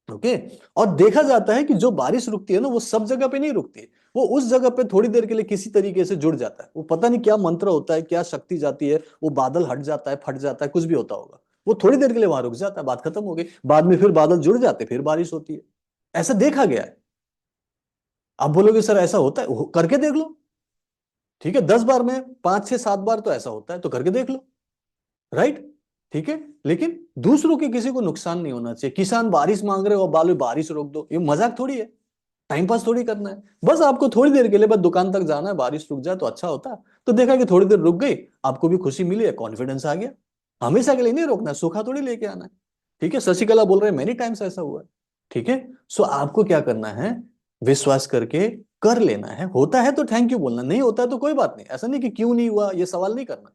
ओके। और देखा जाता है कि जो बारिश रुकती है ना, वो सब जगह पे नहीं रुकती, वो उस जगह पे थोड़ी देर के लिए किसी तरीके से जुड़ जाता है। वो पता नहीं क्या मंत्र होता है, क्या शक्ति जाती है, वो बादल हट जाता है, फट जाता है, कुछ भी होता होगा। वो थोड़ी देर के लिए वहां रुक जाता है, बात खत्म हो गई। बाद में फिर बादल जुड़ जाते, फिर बारिश होती है। ऐसा देखा गया है। आप बोलोगे सर ऐसा होता है, करके देख लो, ठीक है। 10 बार में 5 6 7 बार तो ऐसा होता है, तो करके देख लो, राइट, ठीक है। लेकिन दूसरों के किसी को नुकसान नहीं होना चाहिए। किसान बारिश मांग रहे हो, बालो बारिश रोक दो, ये मजाक थोड़ी है। टाइम पास थोड़ी करना है, बस आपको थोड़ी देर के लिए बस दुकान तक जाना है, बारिश रुक जाए तो अच्छा होता है। तो देखा कि थोड़ी देर रुक गई, आपको भी खुशी मिली है, कॉन्फिडेंस आ गया। हमेशा के लिए नहीं रोकना है, सूखा थोड़ी लेके आना है। ठीक है, शशिकला बोल रहे हैं मेनी टाइम्स ऐसा हुआ है। ठीक है, सो आपको क्या करना है, विश्वास करके कर लेना है। होता है तो थैंक यू बोलना, नहीं होता है तो कोई बात नहीं, ऐसा नहीं कि क्यों नहीं हुआ ये सवाल नहीं करना।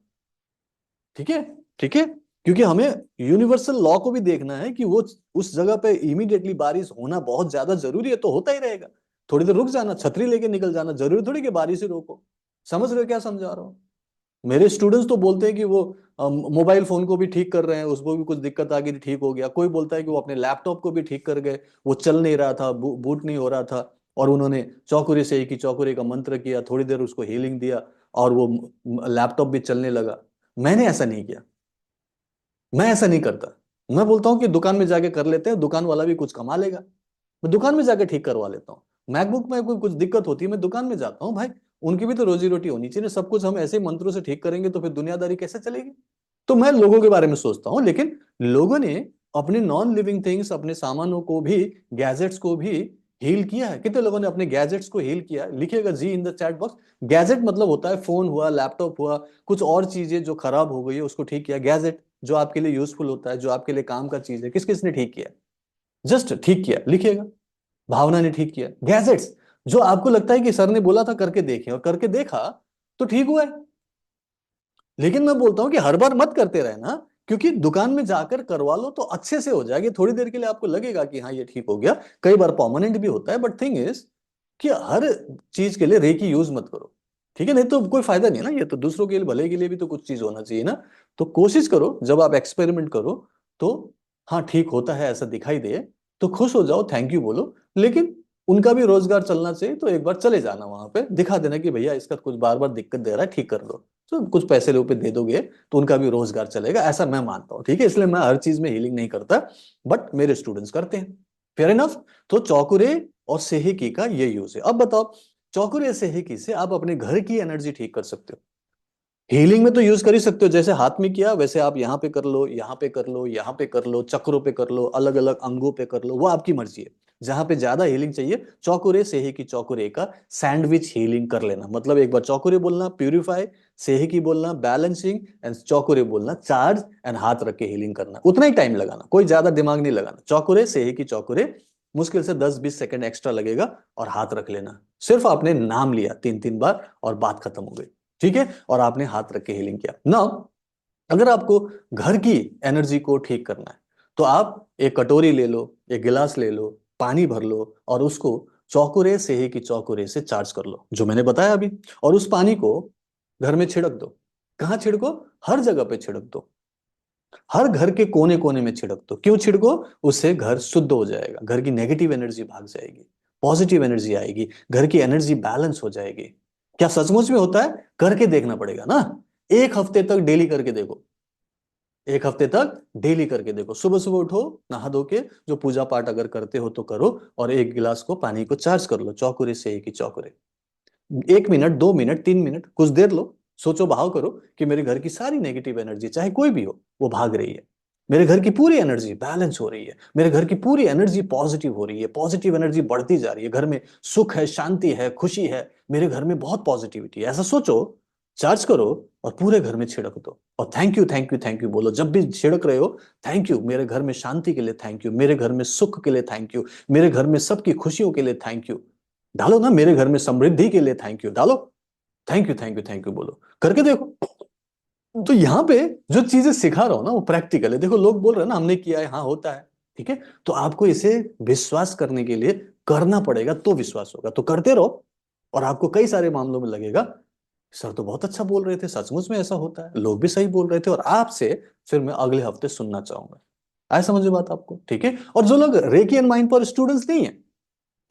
ठीक है, ठीक है, क्योंकि हमें यूनिवर्सल लॉ को भी देखना है कि वो उस जगह पे इमीडिएटली बारिश होना बहुत ज्यादा जरूरी है तो होता ही रहेगा। थोड़ी देर रुक जाना, छतरी लेके निकल जाना, जरूरी थोड़ी कि बारिश ही रोको। समझ रहे हो क्या समझा रहा हूँ? मेरे स्टूडेंट्स तो बोलते हैं कि वो मोबाइल फोन को भी ठीक कर रहे हैं, उसको भी कुछ दिक्कत आ गई थी, ठीक हो गया। कोई बोलता है कि वो अपने लैपटॉप को भी ठीक कर गए, वो चल नहीं रहा था, बूट नहीं हो रहा था, और उन्होंने चौकुरे से की चौकुरे का मंत्र किया, थोड़ी देर उसको हीलिंग दिया, और वो लैपटॉप भी चलने लगा। मैंने ऐसा नहीं किया, मैं ऐसा नहीं करता। मैं बोलता हूँ कि दुकान में जाके कर लेते हैं, दुकान वाला भी कुछ कमा लेगा, मैं दुकान में जाके ठीक करवा लेता हूँ। मैकबुक में कोई कुछ दिक्कत होती है, मैं दुकान में जाता हूँ भाई, उनकी भी तो रोजी रोटी होनी चाहिए ना। सब कुछ हम ऐसे ही मंत्रों से ठीक करेंगे तो फिर दुनियादारी कैसे चलेगी? तो मैं लोगों के बारे में सोचता हूँ, लेकिन लोगों ने अपने नॉन लिविंग थिंग्स, अपने सामानों को भी, गैजेट्स को भी हील किया है। कितने लोगों ने अपने गैजेट्स को हील किया है? लिखिएगा जी in the chat box. Gadget मतलब होता है फोन हुआ, लैपटॉप हुआ, कुछ और चीजें जो खराब हो गई है उसको ठीक किया। गैजेट जो आपके लिए यूजफुल होता है, जो आपके लिए काम का चीज है, किस किसने ठीक किया? जस्ट ठीक किया, लिखिएगा। भावना ने ठीक किया। गैजेट्स जो आपको लगता है कि सर ने बोला था करके देखें, और करके देखा तो ठीक हुआ है। लेकिन मैं बोलता हूं कि हर बार मत करते रहना, क्योंकि दुकान में जाकर करवा लो तो अच्छे से हो जाएगी। थोड़ी देर के लिए आपको लगेगा कि हाँ ये ठीक हो गया, कई बार परमानेंट भी होता है, बट थिंग इज कि हर चीज के लिए रेकी यूज मत करो। ठीक है, नहीं तो कोई फायदा नहीं है ना, ये तो दूसरों के लिए भले के लिए भी तो कुछ चीज होना चाहिए ना। तो कोशिश करो, जब आप एक्सपेरिमेंट करो तो हाँ ठीक होता है ऐसा दिखाई दे तो खुश हो जाओ, थैंक यू बोलो। लेकिन उनका भी रोजगार चलना चाहिए, तो एक बार चले जाना वहां पे, दिखा देना कि भैया इसका कुछ बार बार दिक्कत दे रहा है, ठीक कर दो। तो कुछ पैसे रुपए दे दोगे तो उनका भी रोजगार चलेगा, ऐसा मैं मानता हूँ। ठीक है, इसलिए मैं हर चीज में हीलिंग नहीं करता, बट मेरे स्टूडेंट्स करते हैं। Fair enough. तो चौकुरे और सेहिकी का ये यूज है। अब बताओ, चौकुरे सेहिकी से आप अपने घर की एनर्जी ठीक कर सकते हो। हीलिंग में तो यूज कर ही सकते हो, जैसे हाथ में किया वैसे आप यहाँ पे कर लो, यहाँ पे कर लो, यहाँ पे कर लो, चक्रों पे कर लो, अलग अलग अंगों पे कर लो, वो आपकी मर्जी है। जहां पे ज्यादा हीलिंग चाहिए, चौकुरे सेही की चौकुरे का सैंडविच हीलिंग कर लेना। मतलब एक बार चौकुरे बोलना प्यूरिफाई, सेही की बोलना बैलेंसिंग, एंड चौकुरे बोलना चार्ज, एंड हाथ रख के हीलिंग करना। उतना ही टाइम लगाना, कोई ज्यादा दिमाग नहीं लगाना। चौकुरे सेही की चौकुरे मुश्किल से 10-20 सेकंड एक्स्ट्रा लगेगा, और हाथ रख लेना। सिर्फ आपने नाम लिया 3-3 बार और बात खत्म हो गई। ठीक है, और आपने हाथ रख के हीलिंग किया ना। अगर आपको घर की एनर्जी को ठीक करना है तो आप एक कटोरी ले लो, एक गिलास ले लो, पानी भर लो, और उसको चौकुरे से ही की चौकुरे से चार्ज कर लो, जो मैंने बताया अभी। और उस पानी को घर में छिड़क दो। कहाँ छिड़को? हर जगह पे छिड़क दो, हर घर के कोने कोने में छिड़क दो। क्यों छिड़को? उससे घर शुद्ध हो जाएगा, घर की नेगेटिव एनर्जी भाग जाएगी, पॉजिटिव एनर्जी आएगी, घर की एनर्जी बैलेंस हो जाएगी। क्या सचमुच में होता है? करके देखना पड़ेगा ना। एक हफ्ते तक डेली करके देखो, एक हफ्ते तक डेली करके देखो। सुबह सुबह उठो, नहा धो के, जो पूजा पाठ अगर करते हो तो करो, और एक गिलास को पानी को चार्ज कर लो चौकुरे से ही की चौकुरे। 1 मिनट, 2 मिनट, 3 मिनट, कुछ देर लो, सोचो, भाव करो कि मेरे घर की सारी नेगेटिव एनर्जी, चाहे कोई भी हो, वो भाग रही है। मेरे घर की पूरी एनर्जी बैलेंस हो रही है, मेरे घर की पूरी एनर्जी पॉजिटिव हो रही है, पॉजिटिव एनर्जी बढ़ती जा रही है, घर में सुख है, शांति है, खुशी है, मेरे घर में बहुत पॉजिटिविटी है। ऐसा सोचो, चार्ज करो, और पूरे घर में छिड़क दो, और thank you thank you thank you बोलो जब भी छिड़क रहे हो। थैंक यू मेरे घर में शांति के लिए, थैंक यू मेरे घर में सुख के लिए, थैंक यू मेरे घर में सबकी खुशियों के लिए, थैंक यू। डालो ना, मेरे घर में समृद्धि के लिए थैंक यू डालो। Thank you thank you thank you बोलो, करके देखो। तो यहाँ पे जो चीजें सिखा रहा हूं ना वो प्रैक्टिकल है। देखो लोग बोल रहे हैं ना हमने किया है, हाँ होता है। ठीक है, तो आपको इसे विश्वास करने के लिए करना पड़ेगा, तो विश्वास होगा। तो करते रहो, और आपको कई सारे मामलों में लगेगा सर तो बहुत अच्छा बोल रहे थे, सचमुच में ऐसा होता है, लोग भी सही बोल रहे थे। और आपसे फिर मैं अगले हफ्ते सुनना चाहूंगा। आया समझ में बात आपको? ठीक है, और जो लोग रेकी एंड माइंड पर स्टूडेंट्स नहीं है,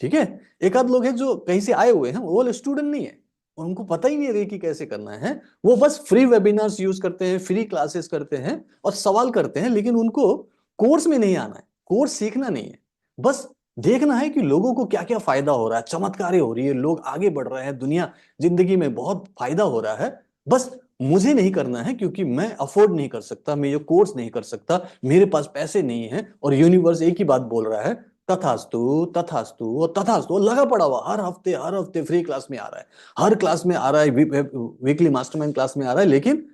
ठीक है, एक आध लोग हैं जो कहीं से आए हुए हैं, वो स्टूडेंट नहीं है, उनको पता ही नहीं रेकी कैसे करना है। वो बस फ्री वेबिनार्स यूज करते हैं, फ्री क्लासेस करते हैं, और सवाल करते हैं, लेकिन उनको कोर्स में नहीं आना है, कोर्स सीखना नहीं है। बस देखना है कि लोगों को क्या क्या फायदा हो रहा है, चमत्कारें हो रही है, लोग आगे बढ़ रहे हैं, दुनिया, जिंदगी में बहुत फायदा हो रहा है। बस मुझे नहीं करना है, क्योंकि मैं अफोर्ड नहीं कर सकता, मैं ये कोर्स नहीं कर सकता, मेरे पास पैसे नहीं है, और यूनिवर्स एक ही बात बोल रहा है, तथास्तु तथास्तु और तथास्तु, और लगा पड़ा हुआ हर हफ्ते फ्री क्लास में आ रहा है, हर क्लास में आ रहा है, वीकली मास्टरमाइंड क्लास में आ रहा है, लेकिन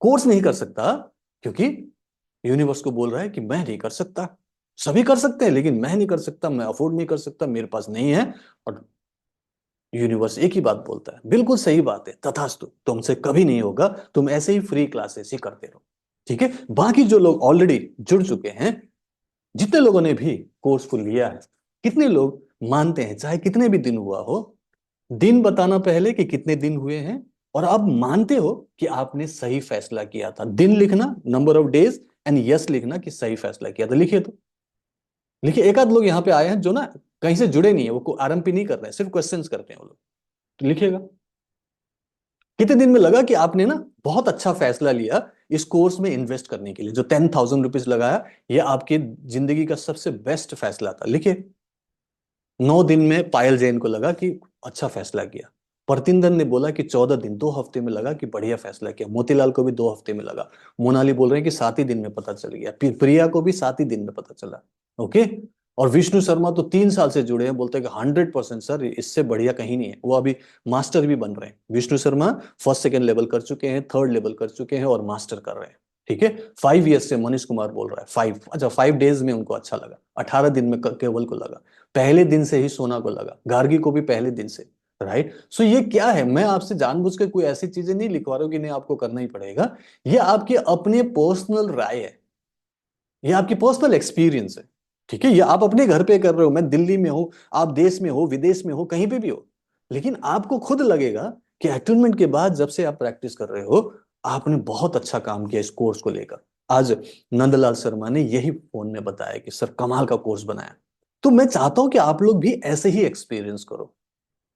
कोर्स नहीं कर सकता क्योंकि यूनिवर्स को बोल रहा है कि मैं नहीं कर सकता। सभी कर सकते हैं लेकिन मैं नहीं कर सकता, मैं अफोर्ड नहीं कर सकता, मेरे पास नहीं है। और यूनिवर्स एक ही बात बोलता है, बिल्कुल सही बात है, तथास्तु, तुमसे कभी नहीं होगा, तुम ऐसे ही फ्री क्लासेस ही करते रहो। ठीक है, बाकी जो लोग ऑलरेडी जुड़ चुके हैं, जितने लोगों ने भी कोर्स को लिया है, कितने लोग मानते हैं चाहे कितने भी दिन हुआ हो, दिन बताना पहले कि कितने दिन हुए हैं, और आप मानते हो कि आपने सही फैसला किया था। दिन लिखना, number of days, and yes लिखना कि सही फैसला किया था। लिखिए तो, लिखिए। एक आध लोग यहाँ पे आए हैं जो ना कहीं से जुड़े नहीं है, वो आरएमपी नहीं कर रहे हैं, सिर्फ क्वेश्चंस करते हैं वो लोग, तो लिखिएगा कितने दिन में लगा कि आपने ना बहुत अच्छा फैसला लिया इस कोर्स में इन्वेस्ट करने के लिए, जो 10,000 रुपीज लगाया, ये आपकी जिंदगी का सबसे बेस्ट फैसला था। लिखिए। 9 दिन में पायल जैन को लगा कि अच्छा फैसला किया, परतिंदर ने बोला कि 14 दिन, 2 हफ्ते में लगा कि बढ़िया फैसला किया, मोतीलाल को भी 2 हफ्ते में लगा, मोनाली बोल रहे हैं कि 7 ही दिन में पता चल गया, प्रिया को भी 7 ही दिन में पता चला। ओके। और विष्णु शर्मा तो 3 साल से जुड़े हैं, बोलते हैं कि 100% सर, इससे बढ़िया कहीं नहीं है। वो अभी मास्टर भी बन रहे हैं, Vishnu Sharma first second level कर चुके हैं, थर्ड लेवल कर चुके हैं और मास्टर कर रहे हैं। ठीक है। 5 ईयर्स से मनीष कुमार बोल रहा है, 5, अच्छा 5 डेज में उनको अच्छा लगा, 18 दिन में केवल को लगा, पहले दिन से ही सोना को लगा, गार्गी को भी पहले दिन से। राइट। सो ये क्या है, मैं आपसे जानबूझ के कोई ऐसी चीजें नहीं लिखवा रहा हूं कि नहीं आपको करना ही पड़ेगा। ये आपके अपने पर्सनल राय है, ये आपकी पर्सनल एक्सपीरियंस है। ठीक है, ये आप अपने घर पे कर रहे हो, मैं दिल्ली में हूं, आप देश में हो, विदेश में हो, कहीं पे भी हो, लेकिन आपको खुद लगेगा कि अटूनमेंट के बाद जब से आप प्रैक्टिस कर रहे हो, आपने बहुत अच्छा काम किया इस कोर्स को लेकर। आज नंदलाल शर्मा ने यही फोन में बताया कि सर कमाल का कोर्स बनाया। तो मैं चाहता हूं कि आप लोग भी ऐसे ही एक्सपीरियंस करो।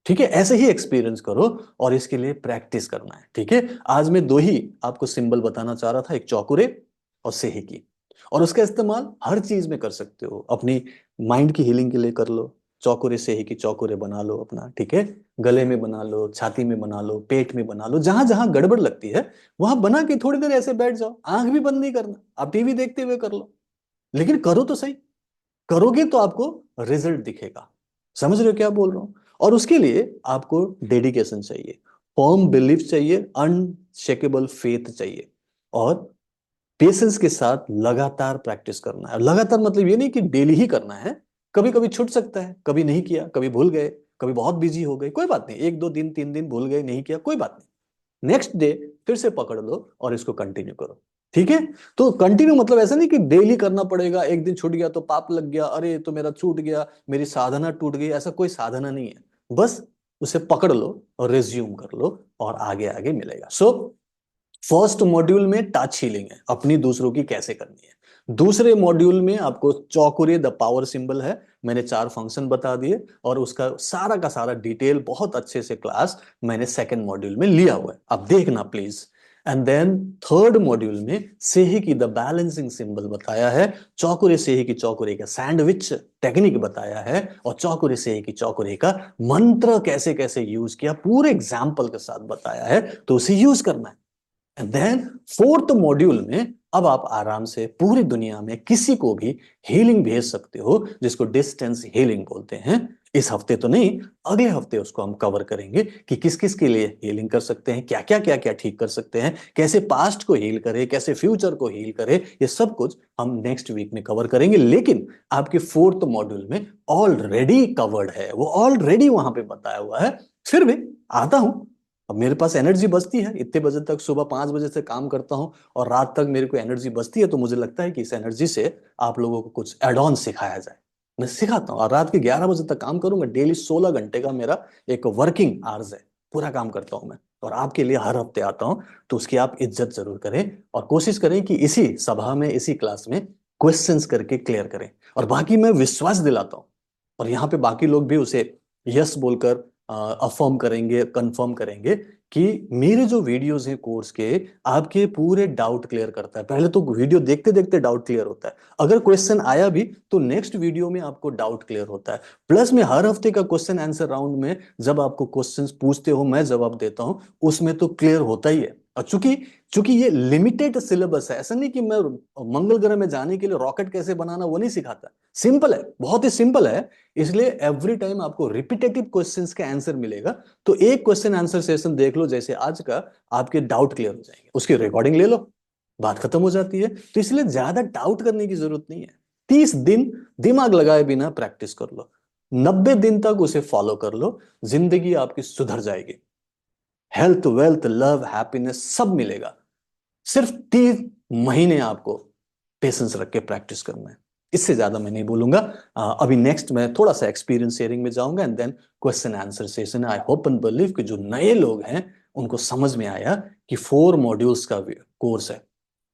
ठीक है, ऐसे ही एक्सपीरियंस करो, और इसके लिए प्रैक्टिस करना है। ठीक है, आज मैं दो ही आपको सिंबल बताना चाह रहा था, एक चौकुरे और सेही की, और उसका इस्तेमाल हर चीज में कर सकते हो। अपनी माइंड की हीलिंग के लिए कर लो, चौकुरे सेही की चौकुरे बना लो अपना। ठीक है, गले में बना लो, छाती में बना लो, पेट में बना लो, जहां जहां गड़बड़ लगती है वहां बना के थोड़ी देर ऐसे बैठ जाओ, आंख भी बंद नहीं करना, आप टीवी देखते हुए कर लो, लेकिन करो तो सही। करोगे तो आपको रिजल्ट दिखेगा। समझ रहे हो क्या बोल रहा हूं? और उसके लिए आपको डेडिकेशन चाहिए, फर्म बिलीफ चाहिए, अनशेकेबल फेथ चाहिए, और पेशेंस के साथ लगातार प्रैक्टिस करना है। लगातार मतलब ये नहीं कि डेली ही करना है, कभी कभी छूट सकता है, कभी नहीं किया, कभी भूल गए, कभी बहुत बिजी हो गए, कोई बात नहीं, 1 2 दिन 3 दिन भूल गए, नहीं किया, कोई बात नहीं, नेक्स्ट डे फिर से पकड़ लो और इसको कंटिन्यू करो। ठीक है। तो कंटिन्यू मतलब ऐसा नहीं कि डेली करना पड़ेगा, एक दिन छूट गया तो पाप लग गया, अरे तो मेरा छूट गया, मेरी साधना टूट गई, ऐसा कोई साधना नहीं है। बस उसे पकड़ लो और रिज्यूम कर लो, और आगे आगे मिलेगा। सो फर्स्ट मॉड्यूल में टच हीलिंग है, अपनी दूसरों की कैसे करनी है। दूसरे मॉड्यूल में आपको चौकुरे द पावर सिंबल है, मैंने 4 फंक्शन बता दिए, और उसका सारा का सारा डिटेल बहुत अच्छे से क्लास मैंने सेकंड मॉड्यूल में लिया हुआ है, अब देखना please. And then third module में सेही की द बैलेंसिंग सिंबल बताया है, चौकुरे सेही की चौकुरे का सैंडविच टेक्निक बताया है, और चौकुरे सेही की चौकुरे का मंत्र कैसे कैसे यूज किया पूरे एग्जाम्पल के साथ बताया है, तो उसे यूज करना है। एंड देन फोर्थ मॉड्यूल में अब आप आराम से पूरी दुनिया में किसी को भी हीलिंग भेज सकते हो, जिसको डिस्टेंस हीलिंग बोलते हैं। इस हफ्ते तो नहीं, अगले हफ्ते उसको हम कवर करेंगे कि किस किस के लिए हीलिंग कर सकते हैं, क्या क्या ठीक कर सकते हैं, कैसे पास्ट को हील करें, कैसे फ्यूचर को हील करें, ये सब कुछ हम नेक्स्ट वीक में कवर करेंगे। लेकिन आपके फोर्थ मॉड्यूल में ऑलरेडी कवर्ड है, वो ऑलरेडी वहां पे बताया हुआ है। फिर भी आता हूं, अब मेरे पास एनर्जी बचती है, इतने बजे तक, सुबह 5 बजे से काम करता हूँ और रात तक मेरे को एनर्जी बचती है, तो मुझे लगता है कि इस एनर्जी से आप लोगों को कुछ एड ऑन सिखाया जाए। मैं सिखाता हूँ, और रात के 11 बजे तक काम करूंगा, डेली 16 घंटे का मेरा एक वर्किंग आवर्स है, पूरा काम करता हूँ मैं, और आपके लिए हर हफ्ते आता हूँ। तो उसकी आप इज्जत जरूर करें, और कोशिश करें कि इसी सभा में, इसी क्लास में क्वेश्चंस करके क्लियर करें। और बाकी मैं विश्वास दिलाता हूँ, और यहाँ पे बाकी लोग भी उसे यस बोलकर अफर्म करेंगे, कंफर्म करेंगे कि मेरे जो वीडियोस हैं कोर्स के, आपके पूरे डाउट क्लियर करता है। पहले तो वीडियो देखते देखते डाउट क्लियर होता है, अगर क्वेश्चन आया भी तो नेक्स्ट वीडियो में आपको डाउट क्लियर होता है। प्लस में हर हफ्ते का क्वेश्चन आंसर राउंड में जब आपको क्वेश्चंस पूछते हो, मैं जवाब देता हूं, उसमें तो क्लियर होता ही है। और चूंकि चूंकि ये लिमिटेड सिलेबस है, ऐसा नहीं कि मैं मंगल ग्रह में जाने के लिए रॉकेट कैसे बनाना वो नहीं सिखाता, सिंपल है, बहुत ही सिंपल है। इसलिए एवरी टाइम आपको रिपीटेटिव क्वेश्चंस का आंसर मिलेगा। तो एक क्वेश्चन आंसर सेशन देख लो जैसे आज का, आपके डाउट क्लियर हो जाएंगे, उसकी रिकॉर्डिंग ले लो, बात खत्म हो जाती है। तो इसलिए ज्यादा डाउट करने की जरूरत नहीं है। 30 दिन दिमाग लगाए बिना प्रैक्टिस कर लो, 90 दिन तक उसे फॉलो कर लो, जिंदगी आपकी सुधर जाएगी। हेल्थ, वेल्थ, लव, हैप्पीनेस सब मिलेगा। सिर्फ 3 महीने आपको पेशेंस रख के प्रैक्टिस करना है। इससे ज्यादा मैं नहीं बोलूंगा। अभी नेक्स्ट मैं थोड़ा सा एक्सपीरियंस शेयरिंग में जाऊंगा and then question answer session. I hope and believe कि जो नए लोग हैं उनको समझ में आया कि 4 मॉड्यूल्स का कोर्स है।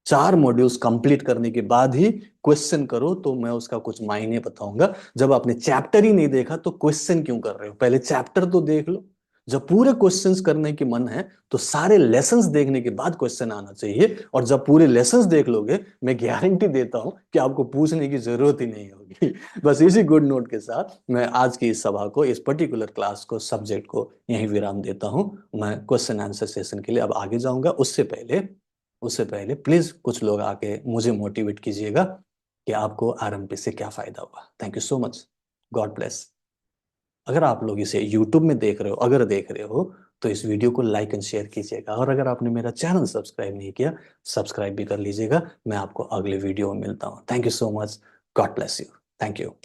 4 मॉड्यूल्स कंप्लीट करने के बाद ही क्वेश्चन करो, तो मैं उसका कुछ मायने बताऊंगा। जब आपने चैप्टर ही नहीं देखा तो क्वेश्चन क्यों कर रहे हो, पहले चैप्टर तो देख लो। जब पूरे क्वेश्चंस करने की मन है तो सारे लेसन्स देखने के बाद क्वेश्चन आना चाहिए। और जब पूरे लेसन्स देख लोगे, मैं गारंटी देता हूं कि आपको पूछने की जरूरत ही नहीं होगी। बस इसी गुड नोट के साथ मैं आज की इस सभा को, इस पर्टिकुलर क्लास को, सब्जेक्ट को यहीं विराम देता हूं। मैं क्वेश्चन आंसर सेशन के लिए अब आगे जाऊंगा। उससे पहले प्लीज कुछ लोग आके मुझे मोटिवेट कीजिएगा कि आपको आरएमपी से क्या फायदा हुआ। Thank you so much. God bless. अगर आप लोग इसे यूट्यूब में देख रहे हो, अगर देख रहे हो तो इस वीडियो को लाइक एंड शेयर कीजिएगा। और अगर आपने मेरा चैनल सब्सक्राइब नहीं किया, सब्सक्राइब भी कर लीजिएगा। मैं आपको अगले वीडियो में मिलता हूँ। Thank you so much. God bless you. Thank you.